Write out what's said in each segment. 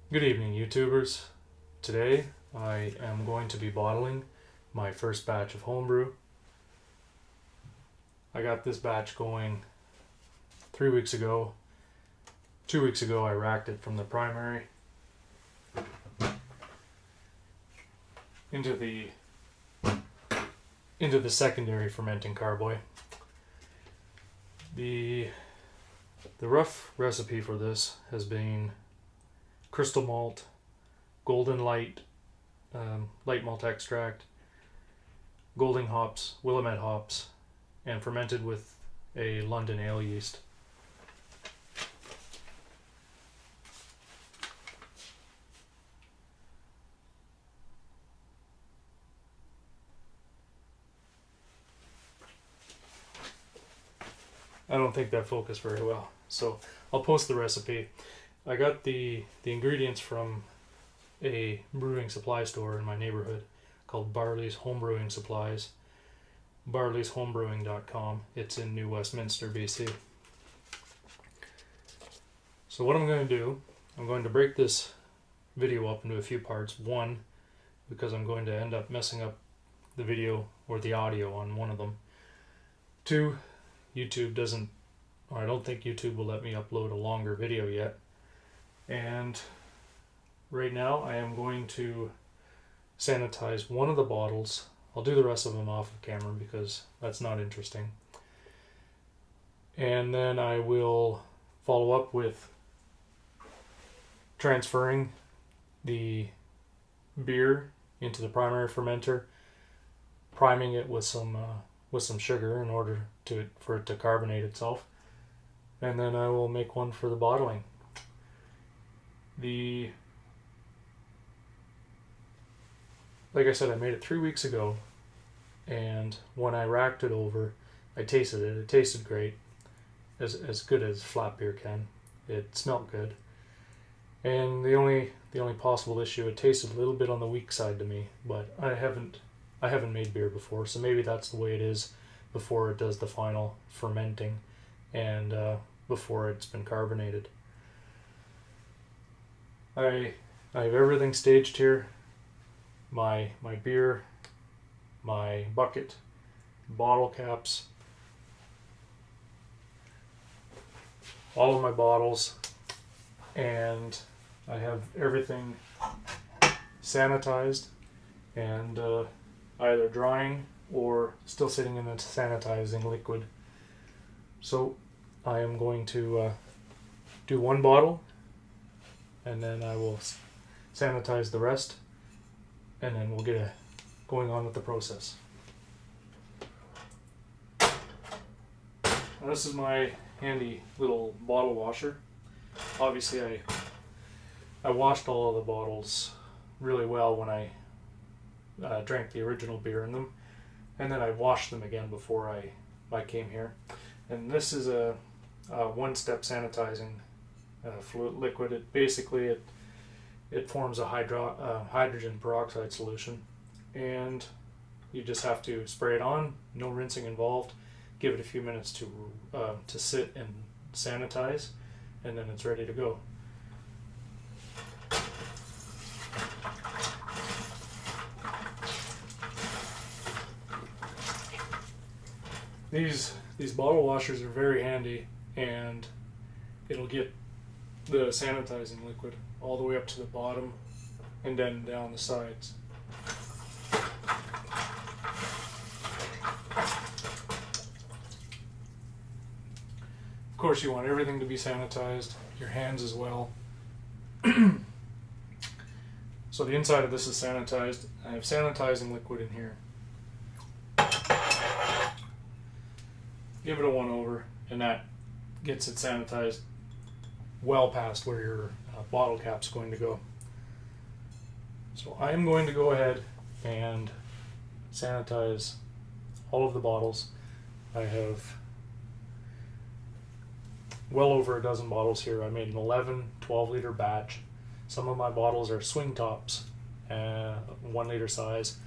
Good evening, YouTubers. Today I am going to be bottling my first batch of homebrew. I got this batch going 3 weeks ago. 2 weeks ago I racked it from the primary into the secondary fermenting carboy. The rough recipe for this has been crystal malt, golden light, light malt extract, Golding hops, Willamette hops, and fermented with a London ale yeast. I don't think that focused very well, so I'll post the recipe. I got the ingredients from a brewing supply store in my neighborhood called Barley's Homebrewing Supplies, barleyshomebrewing.com. It's in New Westminster, BC. So what I'm going to do, I'm going to break this video up into a few parts. One, because I'm going to end up messing up the video or the audio on one of them. Two, YouTube doesn't, or I don't think YouTube will let me upload a longer video yet. And right now I am going to sanitize one of the bottles. I'll do the rest of them off of camera because that's not interesting. And then I will follow up with transferring the beer into the primary fermenter, priming it with some sugar in order for it to carbonate itself, and then I will make one for the bottling. Like I said, I made it 3 weeks ago, and when I racked it over, I tasted it. It tasted great, as good as flat beer can. It smelled good, and the only possible issue, it tasted a little bit on the weak side to me. But I haven't made beer before, so maybe that's the way it is before it does the final fermenting and before it's been carbonated. I have everything staged here. My beer, my bucket, bottle caps, all of my bottles, and I have everything sanitized and either drying or still sitting in the sanitizing liquid. So I am going to do one bottle, and then I will sanitize the rest, and then we'll get going on with the process. Now, this is my handy little bottle washer. Obviously I washed all of the bottles really well when I drank the original beer in them, and then I washed them again before I came here. And this is a one-step sanitizing fluid liquid. It forms a hydrogen peroxide solution, and you just have to spray it on. No rinsing involved. Give it a few minutes to sit and sanitize, and then it's ready to go. These bottle washers are very handy, and it'll get the sanitizing liquid all the way up to the bottom and then down the sides. Of course, you want everything to be sanitized, your hands as well. So the inside of this is sanitized. I have sanitizing liquid in here. Give it a one over, and that gets it sanitized well past where your bottle cap's going to go. So I am going to go ahead and sanitize all of the bottles. I have well over a dozen bottles here. I made an 12 liter batch. Some of my bottles are swing tops, 1 liter size.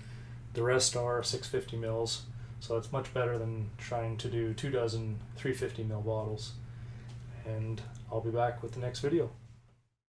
The rest are 650 mils. So it's much better than trying to do 2 dozen 350 ml bottles. And I'll be back with the next video.